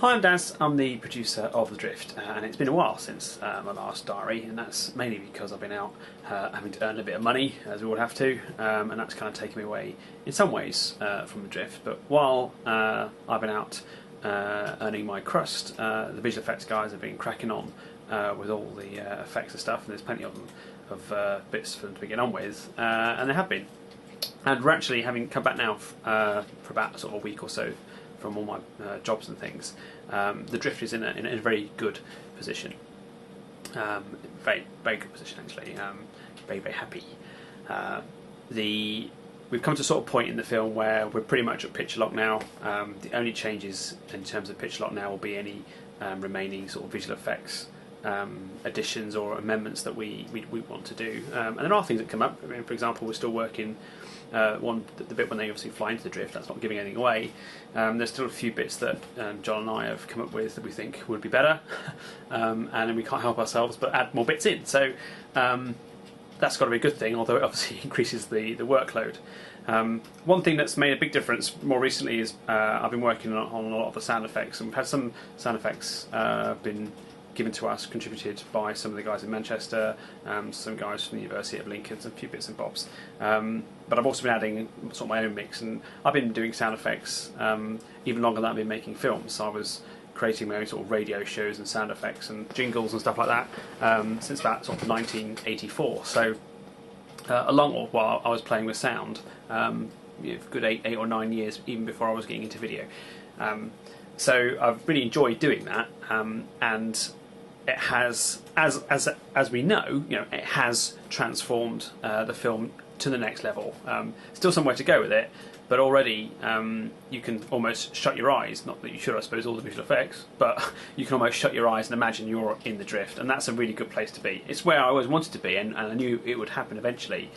Hi, I'm Daz. I'm the producer of The Drift, and it's been a while since my last diary, and that's mainly because I've been out having to earn a bit of money, as we all have to, and that's kind of taken me away in some ways from The Drift. But while I've been out earning my crust, the visual effects guys have been cracking on with all the effects and stuff, and there's plenty of them, of bits for them to begin on with, and they have been. And we're actually having come back now for about sort of a week or so from all my jobs and things. The Drift is in a very good position, very good position actually. Very happy. We've come to a sort of point in the film where we're pretty much at pitch lock now. The only changes in terms of pitch lock now will be any remaining sort of visual effects additions or amendments that we want to do. And there are things that come up. I mean, for example, we're still working the bit when they obviously fly into the drift. That's not giving anything away. There's still a few bits that John and I have come up with that we think would be better, and then we can't help ourselves but add more bits in. So that's got to be a good thing, although it obviously increases the workload. One thing that's made a big difference more recently is I've been working on a lot of the sound effects, and we've had some sound effects been given to us, contributed by some of the guys in Manchester, some guys from the University of Lincoln, a few bits and bobs. But I've also been adding sort of my own mix, and I've been doing sound effects even longer than I've been making films. So I was creating my own sort of radio shows and sound effects and jingles and stuff like that since about sort of 1984. So a long while I was playing with sound, good eight or 9 years, even before I was getting into video. So I've really enjoyed doing that, and it has, as we know, it has transformed the film to the next level. Still some way to go with it, but already you can almost shut your eyes. Not that you should, I suppose, all the visual effects, but you can almost shut your eyes and imagine you're in the drift, and that's a really good place to be. It's where I always wanted to be, and I knew it would happen eventually.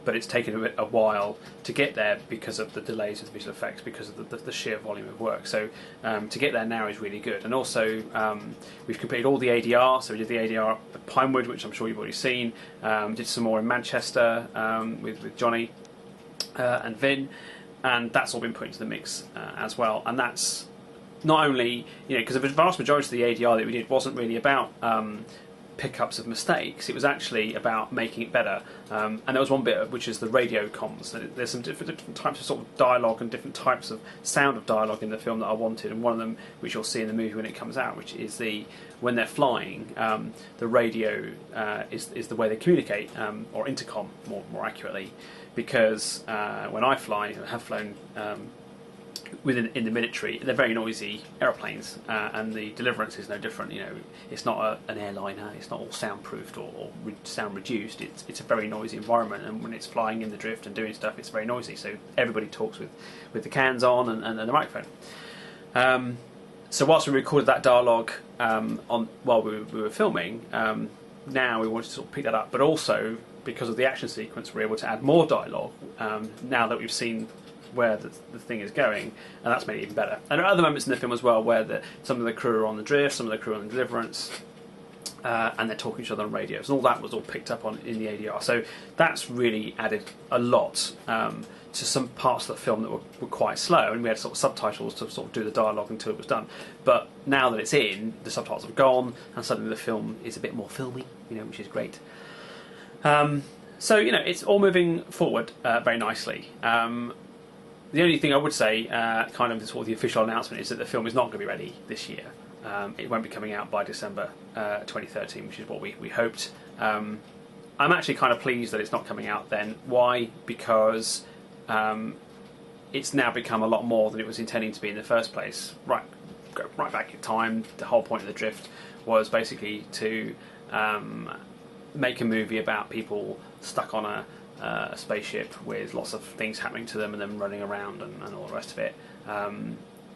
But it's taken a while to get there because of the delays with visual effects, because of the sheer volume of work. So to get there now is really good. And also we've completed all the ADR. So we did the ADR at Pinewood, which I'm sure you've already seen. Did some more in Manchester with Johnny and Vin, and that's all been put into the mix as well. And that's not only, because the vast majority of the ADR that we did wasn't really about pickups of mistakes. It was actually about making it better, and there was one bit which is the radio comms. There's some different types of sort of dialogue and different types of sound of dialogue in the film that I wanted, and one of them, which you'll see in the movie when it comes out, which is when they're flying, the radio is the way they communicate, or intercom more accurately, because when I fly, I have flown in the military, they're very noisy aeroplanes, and the deliverance is no different. It's not an airliner, it's not all soundproofed or sound reduced. It's a very noisy environment, and when it's flying in the drift and doing stuff, it's very noisy. So everybody talks with the cans on and the microphone. So whilst we recorded that dialogue while we were filming, now we wanted to sort of pick that up, but also because of the action sequence, we're able to add more dialogue now that we've seen where the thing is going, and that's made it even better. And there are other moments in the film as well where some of the crew are on the drift, some of the crew are on the deliverance, and they're talking to each other on radios, and all that was all picked up on in the ADR. So that's really added a lot to some parts of the film that were quite slow, and we had sort of subtitles to sort of do the dialogue until it was done. But now that it's in, the subtitles have gone, and suddenly the film is a bit more filmy, which is great. So it's all moving forward very nicely. The only thing I would say, kind of sort of the official announcement, is that the film is not going to be ready this year. It won't be coming out by December 2013, which is what we hoped. I'm actually kind of pleased that it's not coming out then. Why? Because it's now become a lot more than it was intending to be in the first place. Go right back in time, the whole point of The Drift was basically to make a movie about people stuck on a spaceship with lots of things happening to them and them running around and all the rest of it.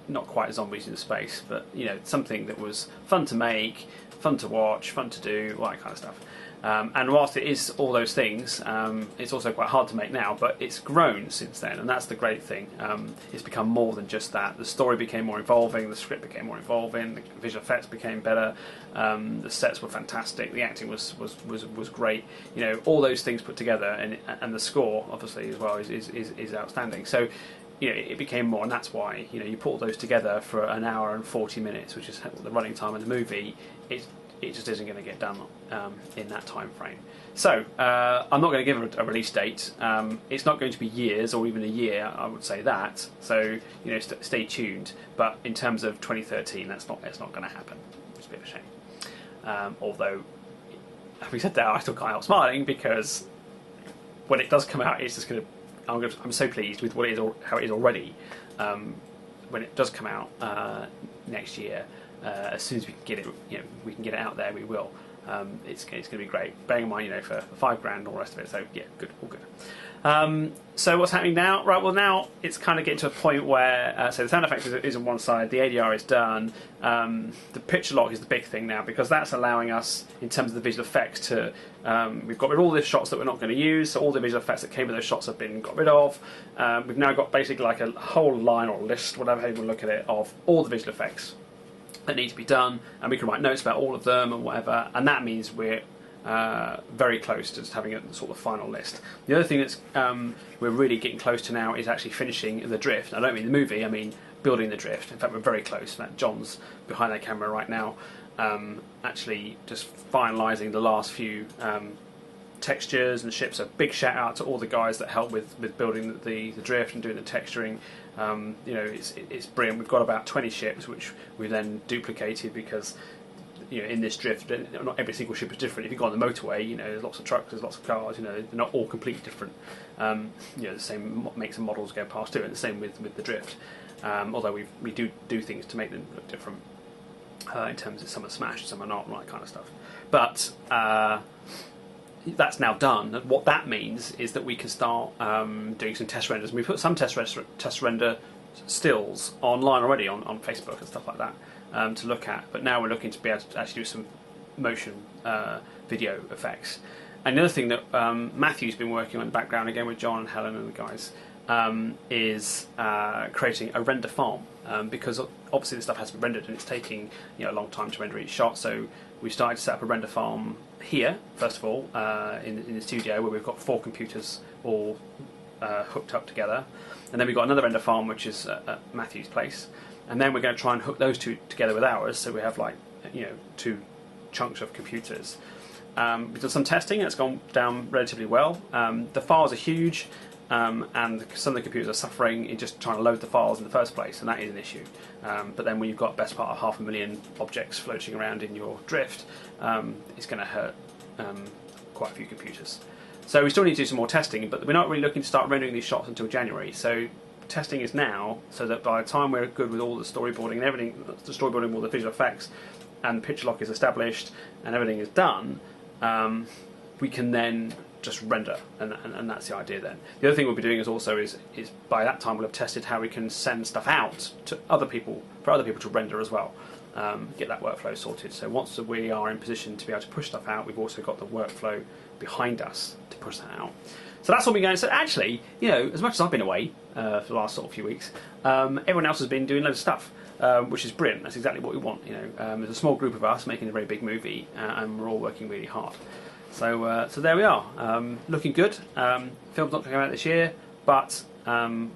Not quite zombies in space, but something that was fun to make, fun to watch, fun to do, all that kind of stuff. And whilst it is all those things, it's also quite hard to make now, but it's grown since then, and that's the great thing. It's become more than just that. The story became more involving, the script became more involving, the visual effects became better, the sets were fantastic, the acting was great. All those things put together, and the score, obviously, as well, is outstanding. So it became more, and that's why you put all those together for an hour and 40 minutes, which is the running time of the movie. It just isn't going to get done in that time frame. So I'm not going to give a release date. It's not going to be years or even a year, I would say that. So stay tuned. But in terms of 2013, that's not going to happen. It's a bit of a shame. Although, having said that, I still can't help smiling because when it does come out, it's just going to. I'm so pleased with what it is, how it is already. When it does come out next year, as soon as we can get it, we can get it out there, we will. It's going to be great. Bearing in mind, for $5,000 and all the rest of it. So yeah, good, all good. So what's happening now? Right, well now it's kind of getting to a point where so the sound effects is on one side, the ADR is done. The picture lock is the big thing now because that's allowing us, in terms of the visual effects, to we've got rid of all the shots that we're not going to use. So all the visual effects that came with those shots have been got rid of. We've now got basically like a whole line or list, whatever you want to look at it, of all the visual effects that need to be done, and we can write notes about all of them and whatever, and that means we're very close to just having a sort of final list. The other thing that's we're really getting close to now is actually finishing the drift. I don't mean the movie, I mean building the drift. In fact, we're very close. In fact, John's behind that camera right now, actually just finalising the last few textures and ships. A big shout out to all the guys that help with building the drift and doing the texturing. It's brilliant. We've got about 20 ships which we then duplicated because in this drift not every single ship is different. If you go on the motorway, there's lots of trucks, there's lots of cars, they're not all completely different. The same makes and models go past too, and the same with the drift. Although we do things to make them look different in terms of some are smashed, some are not, and all that kind of stuff. But that's now done. What that means is that we can start doing some test renders. We put some test render stills online already on Facebook and stuff like that to look at. But now we're looking to be able to actually do some motion video effects. And the other thing that Matthew's been working on in the background, again with John and Helen and the guys, is creating a render farm. Because obviously this stuff has to be rendered and it's taking a long time to render each shot. So we started to set up a render farm here, first of all, in the studio, where we've got 4 computers all hooked up together, and then we've got another render farm which is at Matthew's place, and then we're going to try and hook those two together with ours, so we have 2 chunks of computers. We've done some testing and it's gone down relatively well. The files are huge, and some of the computers are suffering in just trying to load the files in the first place, and that is an issue. But then when you've got best part of 500,000 objects floating around in your drift, it's going to hurt quite a few computers. So we still need to do some more testing, but we're not really looking to start rendering these shots until January. So testing is now, so that by the time we're good with all the storyboarding and everything, the storyboarding, all the visual effects, and the picture lock is established and everything is done, we can then just render, and that's the idea then. The other thing we'll be doing is by that time we'll have tested how we can send stuff out to other people, for other people to render as well, get that workflow sorted. So once we are in position to be able to push stuff out, we've also got the workflow behind us to push that out. So that's what we're going. So actually, as much as I've been away for the last sort of few weeks, everyone else has been doing loads of stuff, which is brilliant. That's exactly what we want. There's a small group of us making a very big movie, and we're all working really hard. So there we are, looking good. Film's not coming out this year, but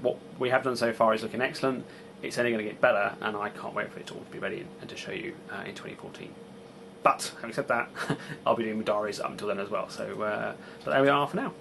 what we have done so far is looking excellent. It's only going to get better, and I can't wait for it all to be ready and to show you in 2014. But having said that, I'll be doing my diaries up until then as well. So, but there we are for now.